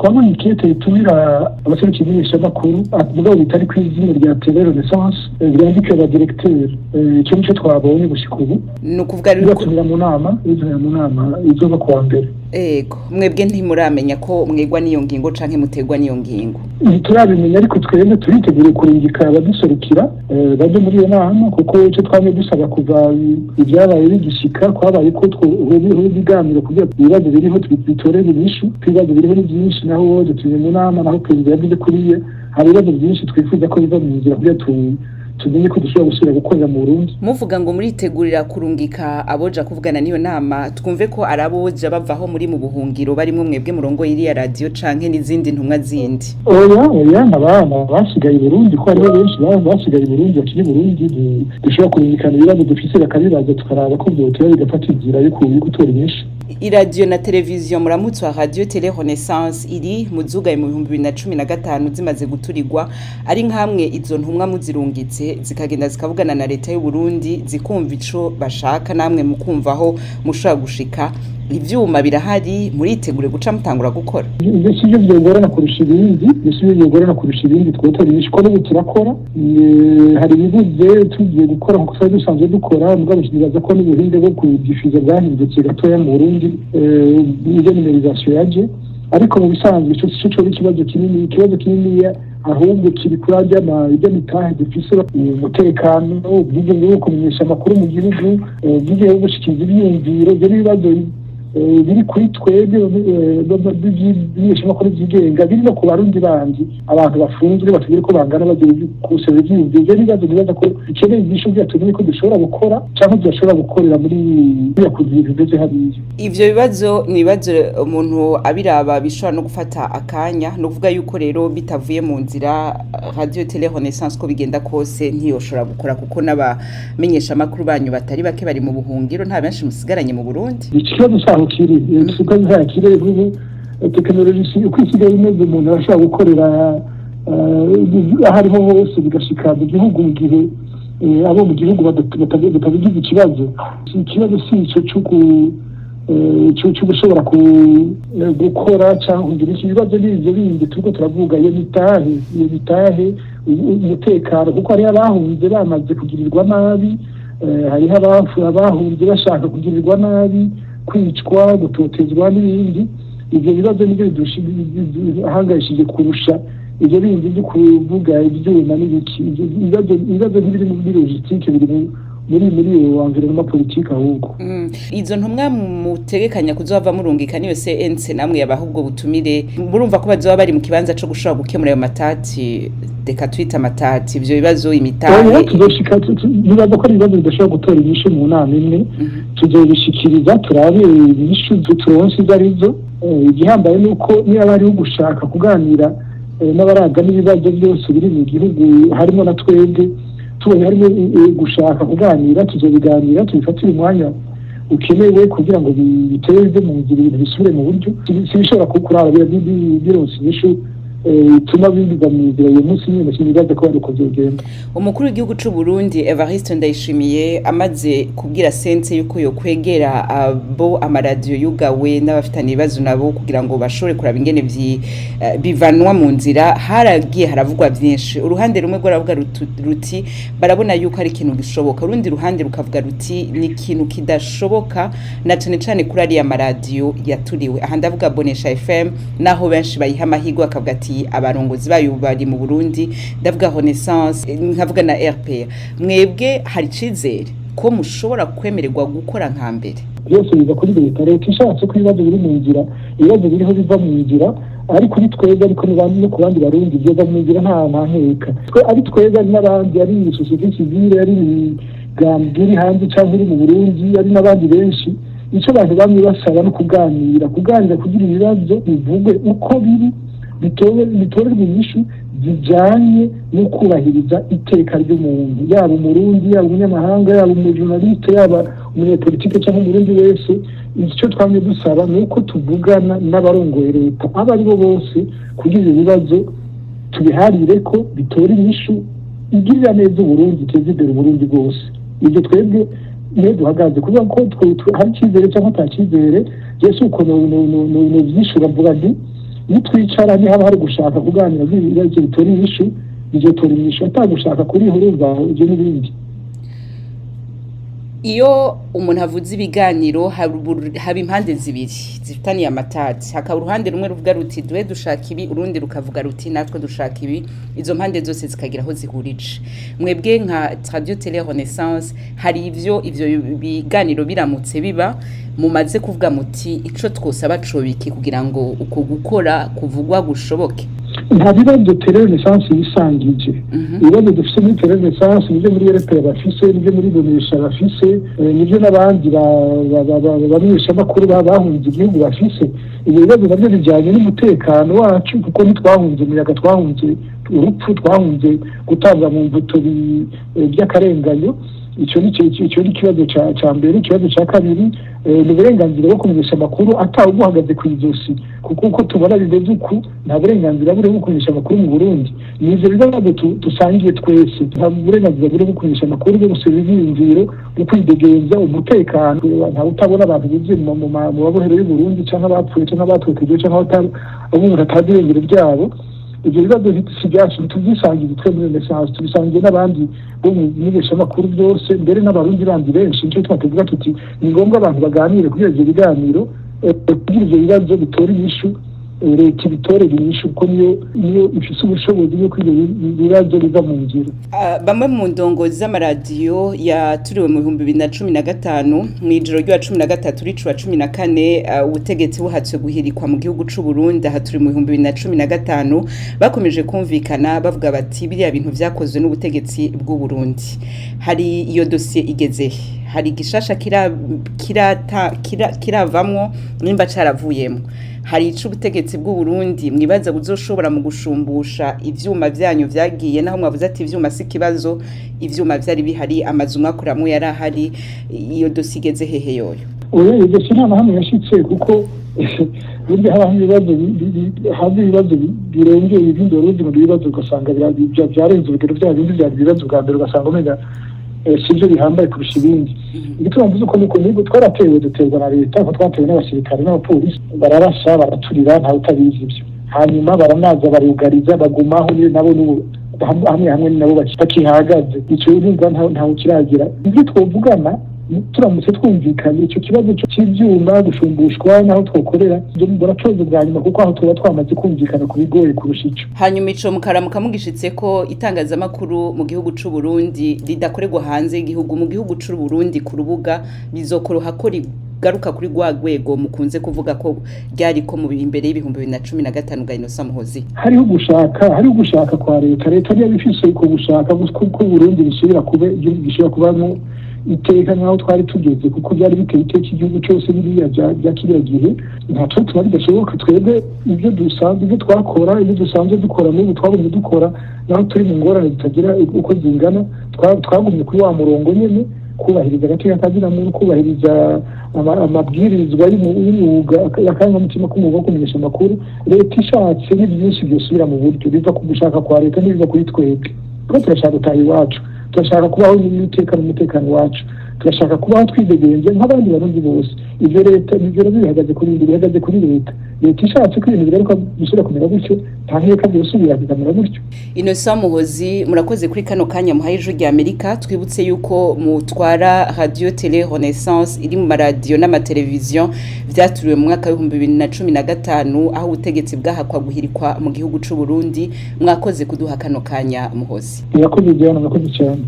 twabonye ikete ritumira abaserukira bimenyeshamakuru mugabo bitari ku izina rya tele renaissance ryandika aba directeur icyo nico twabonye gushika ubu ni ukuvuga ritumira mu nama izoba kuwa mbere. Ego mwebwe ntimuramenya ko mwegwa n'iyo ngingo canke mutegwa n'iyo ngingo? Turabimenya ariko twebwe turitegura kurungika abaduserukira baje muri iyo nama kuko icyo twamye dusaba kuva ibyabaye bigishika kwabaye ko twubiho biganiro kugira ibibazo biriho bitorere inyishu. Ibibazo biriho ni byinshi naho woje turi mu nama naho perezida yavuze kuriye hari ibibazo byinshi twifuza ko biva mu nzira kugira tumenye ko dushobora gusubira gukorera mu Burundi. Muvuga ngo muritegurira kurungika aboja kuvugana n'iyo nama, twumve ko araboja bavaho muri mu buhungiro barimo mwebwe murongo iriya radio canke n'izindi ntumwa zindi? Oya nabana basigaye Burundi ko aribo benshi basigaye Burundi bakiri Burundi dushobora kurungikana ibibazo dufise bakaribaza tukaraba ko byotera bigafata inzira yo gutora inyishu. Iradiyo na televiziyo muramutse wa Radio Tele Renaissance iri muzugaye mu 2015 zimaze guturirwa ari nkamwe izo ntumwa muzirungitse zikagenda zikavugana na leta y'u Burundi zikumva ico bashaka namwe mukumvaho mushobora gushika. Ivyuma birahari muritegure guca mutangura gukora. Ibyo byogorana kurusha ibindi twotora imishiko no turakora. Hari ibibuze tugiye gukora nko twari dusanzwe dukora mugabo kibaza ko n'ubuhinde bwo kudifiza bwahindutse gatoya mu Burundi iyo numerization yaje ariko mu bisanzwe cyo ikibazo kinini ahubwo kiri kurajya ibyo mitahe dufise umutekano ubwigenge bwo kumenyesha amakuru mu gihugu ubwigenge bwo gushikiza ibyiyumviro by'ibibazo biri kuri twebwe bimenyeshamakuru byigenga biri no ku barundi bandi abantu bafunzwe batubwire ko bangana bagiye kusaba ibyiyumviro n'ibibazo ko bikeneye ibyisho byatumye ko dushobora gukora cyangwa dushobora gukorera muri kugira ibyo hariya. Ivyo bibazo ni bibazo umuntu abiraba bishobora no gufata akanya no kuvuga yuko rero bitavuye mu nzira Radio Tele Renaissance ko bigenda kose ntiyoshobora gukora kuko n'abamenyeshamakuru banyu batari bake bari mu buhungiro nta benshi musigaranye mu Burundi. Ikibazo cyaho kiri tuko zakire vuba tekinoloji uko isigaye imeze umuntu arashobora gukorera ahariho hose bigashika mu gihugu mu gihe abo mu gihugu batabigize ikibazo si ico cyo gushobora gukora cyangwa kugira ibibazo n'ibyo bindi turiko turavuga iyo mitahe umutekano kuko hari abahunze bamaze kugirirwa nabi hariho abahunze bashaka kugirirwa nabi kwicwa gutotezwa n'ibindi. Ibyo bibazo nibyo ahangayishije kurusha ibyo bindi byo kuvuga ibyuma n'ibiki. Ibibazo ntibiri muri logistique biri muri environnement politique ahubwo. Izo ntumwa mutegekanya kuzova murungika niyo CNC namwe yabahubwo butumire murumva ko bazoba bari mu kibanza cyo gushobora gukemura ayo matati deka twita matati ivyo bibazo imitahe tuzoshika nibaza ko ibibazo bidashobora gutora inyishu mu nama imwe tuzobishikiriza turabe inyishu turonse zarizo. Igihambaye nuko niba bari gushaka kuganira n'abaraga n'ibibazo byose biri mu gihugu harimo na twebwe tubonye harimo gushaka kuganira tuzobiganira tubifatire umwanya ukenewe kugira ngo biteze mu nzira ibintu bisubire mu buryo sibishobora kukuraba bironse inyishu tuma bindiza mu nzira iyo munsi nyine kibibaza ko bariko byogenda. Umukuru w'igihugu c'u Burundi Evariste Ndayishimiye amaze kubwira sense yuko yo kwegera abo amaradiyo Yugawe n'abafitanye ibibazo nabo kugira ngo bashobore kuraba ingene bivanwa mu nzira haragiye haravugwa byinshi. Uruhande rumwe rwaravuga ruti barabona yuko ari ikintu gishoboka urundi ruhande rukavuga ruti ni ikintu kidashoboka na cyane kuri ari amaradiyo yaturiwe. Aha ndavuga Bonesha FM naho benshi bayiha amahirwe akavuga ati abarongozi bayo bari mu Burundi ndavuga Renaissance nkavuga na RPA. Mwebwe hari cizere ko mushobora kwemererwa gukora nka mbere? Byose biza kuri leta ishatse ko ibibazo biri mu nzira ibibazo biriho biva mu nzira ari kuri twebwe ariko no ku bandi barundi byo mu nzira nta ntaheka ari twebwe n'abandi ari societe civile ari gambiri hanze cyangwa iri mu Burundi ari n'abandi benshi icyo abantu bamwe basaba no kuganira kugira ibibazo bivugwe uko biri bitorerwa inyishu zijanye no kubahiriza iteka ry'umuntu yaba umurundi yaba umunyamahanga yaba umujurnaliste yaba umunyapolitike cyangwa umurundi wese. Icyo twamye dusaba ni uko tuvugana n'abarongoye leta abo ari bo bose kugira ibibazo tubiharire ko bitora inyishu igirira neza Uburundi iteza imbere Uburundi bwose. Ibyo twebwe niyo duhagaze kuvuga ko hari icyizere cyangwa nta cyizere Yesu uko no vyishura mvuga nti nitwicara ni haba hari gushaka kuganira ibibazo bitora inyishu bizotora inyishu atagushaka kurihuruza ibyo n'ibindi. Iyo umuntu avuze ibiganiro haba impande zibiri zifitaniye amatati, hakaba uruhande rumwe ruvuga ruti duhe dushaka ibi, urundi rukavuga ruti natwe dushaka ibi, izo mpande zose zikagira aho zihurije. Mwebwe nka Radio Télé Renaissance hari ivyo biganiro biramutse biba mumaze kuvuga muti ico twosaba cobiki kugira ngo uko gukora kuvugwa gushoboke? Nta bibazo Télé Renaissance bisangije. Ibibazo dufite muri Télé Renaissance nibyo muri RP bafise, nibyo muri bimenyesha bafise, nibyo n'abandi bimenyeshamakuru bahunze igihugu bafise. Ibyo bibazo nabyo bijyanye n'umutekano wacu kuko ntitwahunze umuyaga, twahunze urupfu, twahunze gutanga mu mbuto by'akarenganyo. Icyo ni ikibazo cya mbere. Ikibazo cya kabiri ni uburenganzira bwo kumenyesha amakuru atawuguhagaze ku ijosi, kuko uko tubona bimeze uku nta burenganzira buri bwo kumenyesha amakuru mu Burundi. Ni ivyo bibazo dusangiye twese, nta burenganzira buri bwo kumenyesha amakuru bwo gusaba ivyiyumviro bwo kwidegenza umutekano. Nta utabona abantu buzuye mu babohero y'u Burundi canke abapfuye canke abatwekejwe canke umuntu atazi irengero ryabo. Ibyo bibazo byacu tuzisangiye twe muri Renaissance, tubisangiye n'abandi bo mu bimenyeshamakuru byose, mbere n'abarundi bandi benshi. Nicyo twatuvuga tuti ni ngombwa abantu baganire kuri ibyo biganiro kugira ibyo bibazo bitora inyishu, leta ibitorera inyishu kuko niyo ifise ubushobozi bwo kwiga ibibazo biva mu ngiro. Bamwe mu ndongozi z'amaradiyo yaturiwe mu 2015 mw'ijoro rya 13 ricu wa 14 ubutegetsi buhatswe guhirikwa mu gihugu c'u Burundi haturi mu 2015 bakomeje kumvikana bavuga bati biriya bintu vyakozwe n'ubutegetsi bw'u Burundi. Hari iyo dossier igeze, hari gishasha kiravamwo nimba caravuyemo. Hari ico ubutegetsi bw'u Burundi mwibaza buzoshobora mu gushumbusha ivyuma vyanyu vyagiye, naho mwavuze ati ivyuma si kibazo, ivyuma vyari bihari, amazu mwakoramwe yari ahari. Iyo dossier igeze hehe yoyo? Iyo dossier nta hamwe yashitse kuko burya hari ibibazo birengeye ibindi Burundi mu bibazo ugasanga byarenze urugero bya bindi byari ibibazo bwa mbere ugasanga umenya sivyo bihambaye kurusha ibindi. Igituma mvuze uko niko twaratewe duterwa na leta, ko twatewe n'abasirikare n'abapolisi, bararasha baraturira nta utabizi ibyo. Hanyuma baranaza barugariza bagumaho nabo hamwe nabo bakihagaze. Icyo urumva nta ukiragira. Ibyo twovugana turamutse twumvikanye icyo kibazo cy'ibyuma gushumbushwa naho twokorera byo buracoze bwa nyuma kuko aho tuba twamaze kumvikana ku bigoye kurusha ico. Hanyuma ico mukaramuka mugishitse ko itangazamakuru mu gihugu c'u Burundi ridakorerwa hanze y'igihugu, mu gihugu c'u Burundi ku rubuga bizokoroha ko garuka kuri rwego mukunze kuvuga ko ryari ko mu imbere y'ibihumbi 2015 ga Innocent Muhozi. Hariho gushaka kwa leta niyo bifise ko gushaka ko Burundi bisubira kuba igihugu gishobora kubamo iteka nkaho twari tugeze, kuko byari biteye iteka igihugu cyose biriya bya kiriya gihe. Ntaco tuba bidashoboka, twebwe ibyo dusanzwe ibyo twakora ibyo dusanzwe dukora n'ubu twagumye dukora, naho turi mu ngorane zitagira uko zingana twagumye kuri wa murongo nyene, kubahiriza agateka kazina muntu, kubahiriza amabwirizwa y'umwuga yakanga mutima k'umwuga wo kumenyesha amakuru. Leta ishatse n'ibyinshi byosubira mu buryo biva ku gushaka kwa leta n'ibiva kuri twebwe. Kuko turashaka gutaha iwacu, turashaka kubaho n'umutekano wacu, turashaka kubaho twidegenje nk'abandi barundi bose. Ibyo leta nibyo bihagaze kuri leta. Leta ishatse ko ibintu bigaruka gusubira kumera gutyo, nta nkeka byosubira bikamera gutyo. Innocent Muhozi, murakoze kuri kano kanya muhaye Ijwi ry'Amerika. Twibutse yuko mutwara Radio Télé Renaissance iri mu maradiyo n'amateleviziyo vyaturiwe mu mwaka wa 2015 aho ubutegetsi bwahakwa guhirikwa mu gihugu c'u Burundi. Mwakoze kuduha kano kanya Muhozi. Murakoze cyane.